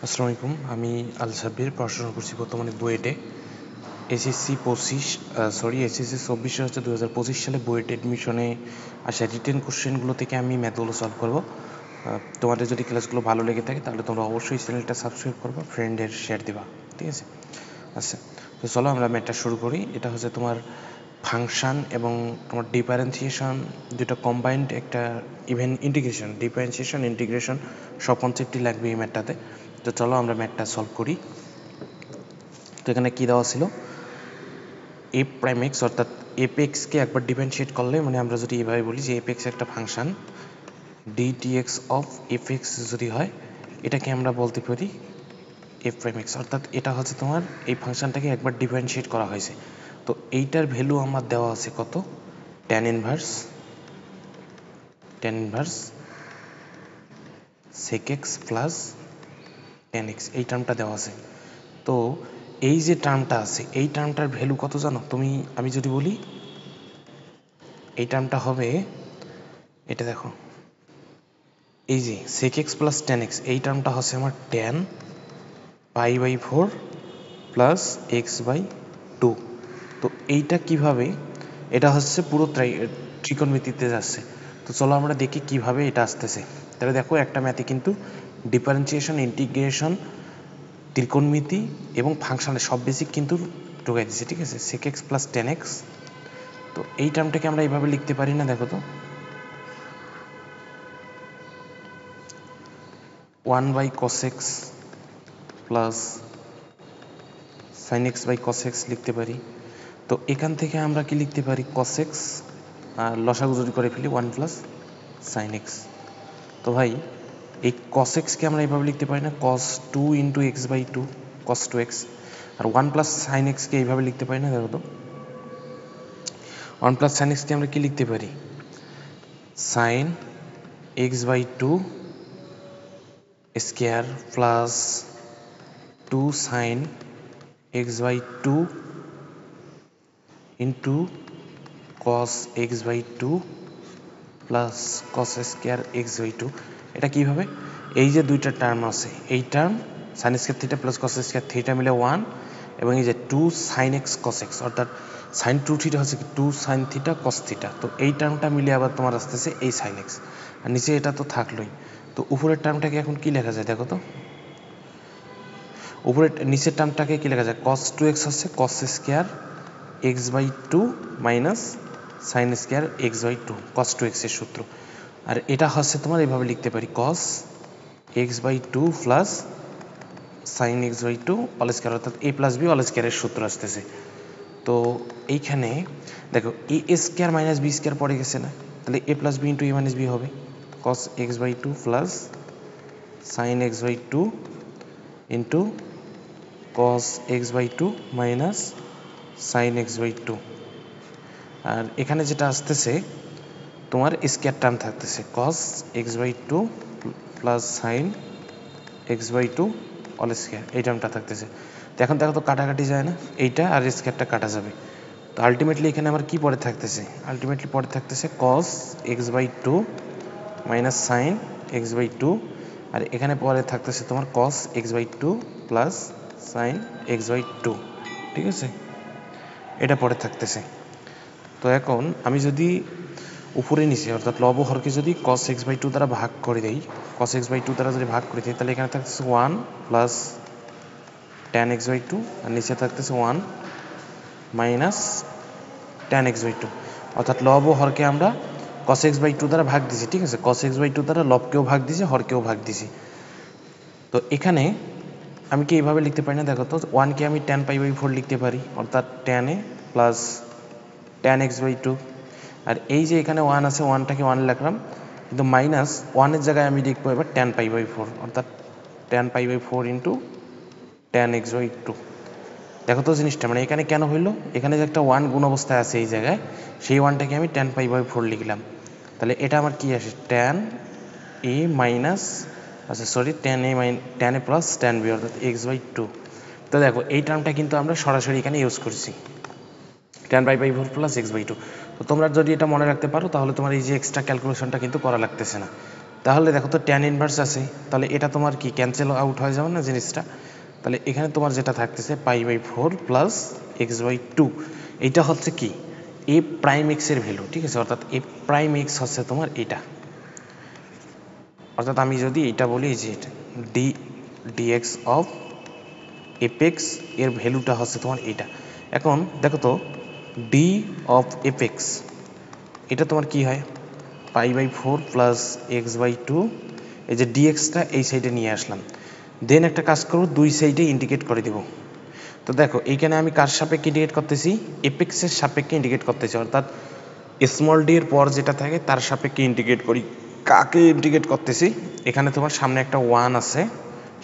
আসসালামু আলাইকুম, আমি আল সাব্বির পড়াশোনা করছি বর্তমানে বুয়েটে। এসএসসি 2025 সালে বুয়েট অ্যাডমিশনে আসা রিটেন কোশ্চেনগুলো থেকে আমি ম্যাথগুলো সলভ করবো। তোমাদের যদি ক্লাসগুলো ভালো লেগে থাকে তাহলে তোমরা অবশ্যই চ্যানেলটা সাবস্ক্রাইব করবা, ফ্রেন্ডের শেয়ার দিবা, ঠিক আছে? আচ্ছা, তো চলো আমরা ম্যাথটা শুরু করি। এটা হচ্ছে তোমার ফাংশন এবং তোমার ডিফারেন্সিয়েশন দুটো কম্বাইন্ড একটা ইভেন ইন্টিগ্রেশন, ডিফারেন্সিয়েশন ইন্টিগ্রেশন সব কনসেপ্টই লাগবে এই ম্যাথটাতে। তো চলো আমরা ম্যাথটা সলভ করি। তো এখানে কী দেওয়া ছিল, এফ প্রাইম এক্স অর্থাৎ এফ এক্সকে একবার ডিফারেন্সিয়েট করলে, মানে আমরা যদি এভাবে বলি যে এফ এক্স একটা ফাংশন, ডিটিএক্স অফ এফ এক্স যদি হয়, এটাকে আমরা বলতে পারি এফ প্রাইম এক্স, অর্থাৎ এটা হচ্ছে তোমার এই ফাংশনটাকে একবার ডিফারেন্সিয়েট করা হয়েছে। তো এইটার ভ্যালু আমার দেওয়া আছে কত, tan inverse sec x plus tan x, এই টার্মটা দেওয়া আছে। তো এই যে টার্মটা আছে, এই টার্মটার ভ্যালু কত জানো তুমি? আমি যদি বলি এই টার্মটা হবে, এটা দেখো, এই যে sec x plus tan x, এই টার্মটা হচ্ছে আমার ট্যান π/4 প্লাস এক্স বাই 2। তো এইটা কিভাবে, এটা হচ্ছে পুরো ত্রিকোণমিতিতে যাচ্ছে। তো চলো আমরা দেখি কিভাবে এটা আসতেছে। তাহলে দেখো, একটা ম্যাথে কিন্তু ডিফারেন্সিয়েশন, ইন্টিগ্রেশন, ত্রিকোণমিতি এবং ফাংশনের সব বেসিক কিন্তু ঢোকাই দিচ্ছে, ঠিক আছে? Sec x plus tan x, তো এই টার্মটাকে আমরা এইভাবে লিখতে পারি না? দেখো তো, 1/cos x plus sin x by cos x লিখতে পারি। তো এখান থেকে আমরা কি লিখতে পারি, cos x আর লসাগু যদি করে ফেলি 1 প্লাস sin x। তো ভাই, এই cos x কে আমরা এইভাবে লিখতে পারি না, cos 2 into x by 2, cos 2x। আর 1 প্লাস sin x কে এইভাবে লিখতে পারি না? দেখো তো, 1 প্লাস sin x কে আমরা কি লিখতে পারি, sin x by 2 square plus 2 sin x by 2 into cos x by 2 plus cos square x by 2। এটা কীভাবে, এই যে দুইটা টার্ম আছে, এই term sine square theta plus cos square theta মিলে 1, এবং এই যে 2 sin x cos x, অর্থাৎ সাইন 2 থিটা হচ্ছে 2 sin থিটা cos থিটা। তো এই টার্মটা মিলে আবার তোমার আসতেছে এই sin x, আর নিচে এটা তো থাকলোই। তো উপরের টার্মটাকে এখন কি লেখা যায় দেখো তো, উপরের নিচের টার্মটাকে কি লেখা যায়, cos 2x হচ্ছে cos square x by 2 minus sine square x by 2, cos 2x এর সূত্র। আর এটা হচ্ছে তোমার এইভাবে লিখতে পারি, cos x by 2 plus sine x by 2 all square, অর্থাৎ a প্লাস b অল স্কোয়ারের সূত্র আসতেছে। তো এইখানে দেখো, A square minus B square পড়ে গেছে না, তাহলে a plus B into A minus B হবে, cos x by 2 plus sine x by 2 into cos x by 2 minus sine x by 2। আর এখানে যেটা আসতেছে তোমার স্কোয়ার টার্ম থাকতেছে, cos x by 2 plus sine x by 2 all square, এই টার্মটা থাকতেছে। তো এখন দেখো তো, কাটাকাটি যায় না, এইটা আর স্কোয়ারটা কাটা যাবে। তো আলটিমেটলি এখানে আমার কি পড়ে থাকতেছে, আলটিমেটলি পড়ে থাকতেছে cos x by 2 minus sine x by 2, আর এখানে পরে থাকতেছে তোমার cos x by 2 plus sine x by 2, ঠিক আছে? এটা পরে থাকতেছে। তো এখন আমি যদি উপরে নিচে অর্থাৎ লব হরকে যদি cos x বাই 2 দ্বারা ভাগ করে দেই, cos x বাই 2 দ্বারা যদি ভাগ করে দিই, তাহলে এখানে থাকতেছে 1 প্লাস tan x বাই 2, আর নিচে থাকতেছে 1 মাইনাস tan x বাই 2, অর্থাৎ লব হরকে আমরা cos x বাই 2 দ্বারা ভাগ দিছি, ঠিক আছে? cos x বাই 2 দ্বারা লবকেও ভাগ দিছি, হরকেও ভাগ দিছি। তো এখানে আমি কি এইভাবে লিখতে পারি না? দেখো তো, 1কে আমি tan π/4 লিখতে পারি, অর্থাৎ tan a plus tan x by 2। আর এই যে এখানে 1 আছে, 1টাকে 1 লিখলাম, কিন্তু মাইনাস 1-এর জায়গায় আমি লিখবো এবার tan π/4, অর্থাৎ tan π/4 into tan x by 2। দেখো তো জিনিসটা, মানে এখানে কেন হইলো, এখানে যে একটা 1 গুণ অবস্থায় আছে এই জায়গায়, সেই 1টাকে আমি tan π/4 লিখলাম। তাহলে এটা আমার কি আসে, tan a মাইনাস, আচ্ছা sorry, tan a plus tan b, অর্থাৎ x বাই 2। তো দেখো, এই টার্মটা কিন্তু আমরা সরাসরি এখানে ইউজ করছি, tan π/4 প্লাস x বাই 2। তো তোমরা যদি এটা মনে রাখতে পারো, তাহলে তোমার এই যে এক্সট্রা ক্যালকুলেশনটা কিন্তু করা লাগতেছে না। তাহলে দেখো তো ট্যান ইনভার্স আছে, তাহলে এটা তোমার কি ক্যান্সেল আউট হয়ে যাবে না জিনিসটা। তাহলে এখানে তোমার যেটা থাকতেছে π/4 প্লাস x/2, এইটা হচ্ছে কি এ প্রাইম এক্স এর ভ্যালু, ঠিক আছে। অর্থাৎ এ প্রাইম এক্স হচ্ছে তোমার এটা, অর্থাৎ আমি যদি এটা বলি যে dx অফ এপেক্স এর ভ্যালুটা হচ্ছে তোমার এটা। এখন দেখো তো ডি অফ এপেক্স এটা তোমার কি হয় π/4 প্লাস x/2, এই যে ডিএক্সটা এই সাইডে নিয়ে আসলাম, দেন একটা কাজ করবো দুই সাইডে ইন্ডিকেট করে দেব। তো দেখো এইখানে আমি কার সাপেক্ষে ইন্ডিকেট করতেছি, এপেক্সের সাপেক্ষে ইন্ডিকেট করতেছি, অর্থাৎ স্মল ডি এর পর যেটা থাকে তার সাপেক্ষে ইন্ডিকেট করি। কাকে ইন্ডিকেট করতেছি, এখানে তোমার সামনে একটা 1 আছে,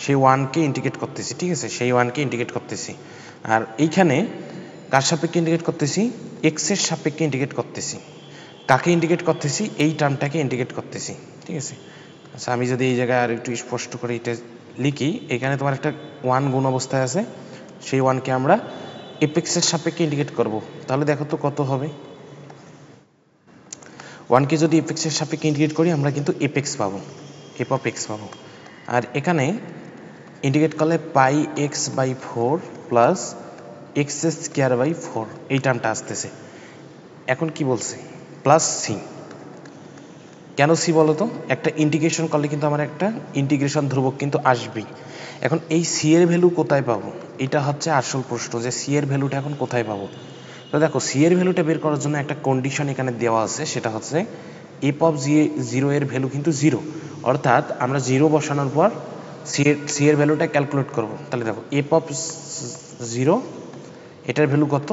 সেই 1কে ইন্ডিকেট করতেছি, ঠিক আছে, সেই 1কে ইন্ডিকেট করতেছি। আর এইখানে কার সাপেক্ষে ইন্ডিকেট করতেছি, এক্সের সাপেক্ষে ইন্ডিকেট করতেছি। কাকে ইন্ডিকেট করতেছি, এই টার্মটাকে ইন্ডিকেট করতেছি, ঠিক আছে। আচ্ছা আমি যদি এই জায়গায় আর একটু স্পষ্ট করে এটা লিখি, এখানে তোমার একটা 1 গুণ অবস্থায় আছে, সেই 1কে আমরা এপেক্সের সাপেক্ষে ইন্ডিকেট করব। তাহলে দেখো তো কত হবে, 1কে যদি এপেক্সের সাপেক্ষে ইন্ডিকেট করি আমরা কিন্তু এপেক্স পাবো, এপ অফ এক্স পাবো। আর এখানে ইন্ডিকেট করলে π/4 প্লাস x²/4 এই টার্মটা আসতেছে। এখন কি বলছে, প্লাস সি। কেন সি বলো তো, একটা ইন্টিগ্রেশন করলে কিন্তু আমার একটা ইন্টিগ্রেশন ধ্রুবক কিন্তু আসবেই। এখন এই সি এর ভ্যালু কোথায় পাবো, এটা হচ্ছে আসল প্রশ্ন, যে সি এর ভ্যালুটা এখন কোথায় পাবো। তো দেখো সি এর ভ্যালুটা বের করার জন্য একটা কন্ডিশন এখানে দেওয়া আছে, সেটা হচ্ছে এফ অফ জিরো এর ভ্যালু কিন্তু 0, অর্থাৎ আমরা 0 বসানোর পর সি এর ভ্যালুটা ক্যালকুলেট করব। তাহলে দেখো এফ অফ 0 এটার ভ্যালু কত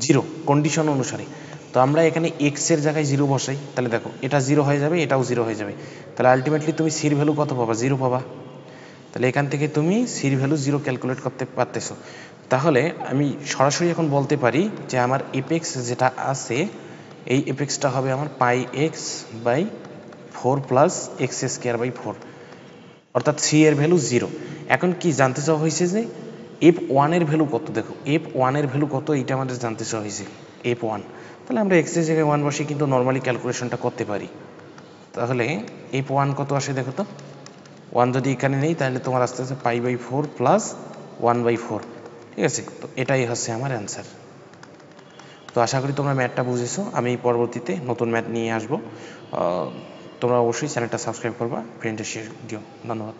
0 কন্ডিশন অনুসারে। তো আমরা এখানে এক্স এর জায়গায় 0 বসাই, তাহলে দেখো এটা 0 হয়ে যাবে, এটাও 0 হয়ে যাবে, তাহলে আলটিমেটলি তুমি সির ভ্যালু কত পাবা, 0 পাবা। তাহলে এখান থেকে তুমি সির ভ্যালু 0 ক্যালকুলেট করতে পারতেছো। তাহলে আমি সরাসরি এখন বলতে পারি যে আমার এপেক্স যেটা আছে, এই এপেক্সটা হবে আমার πx/4 প্লাস x²/4, অর্থাৎ সি এর ভ্যালু 0। এখন কি জানতে চাওয়া হয়েছে যে f1 এর ভ্যালু কত, দেখো f1 এর ভ্যালু কত এইটা আমাদের জানতে চাওয়া হয়েছে, f1। তাহলে আমরা x এর জায়গায় 1 বসে কিন্তু নর্মালি ক্যালকুলেশনটা করতে পারি। তাহলে f1 কত আসে দেখো তো, 1 যদি এখানে নেই তাহলে তোমার আসতে আছে π/4 প্লাস 1/4, ঠিক আছে। তো এটাই হচ্ছে আমার অ্যান্সার। তো আশা করি তোমরা ম্যাথটা বুঝেছো, আমি পরবর্তীতে নতুন ম্যাথ নিয়ে আসবো। তোমরা অবশ্যই চ্যানেলটা সাবস্ক্রাইব করবা, ফ্রেন্ডে শেয়ার দিও। ধন্যবাদ।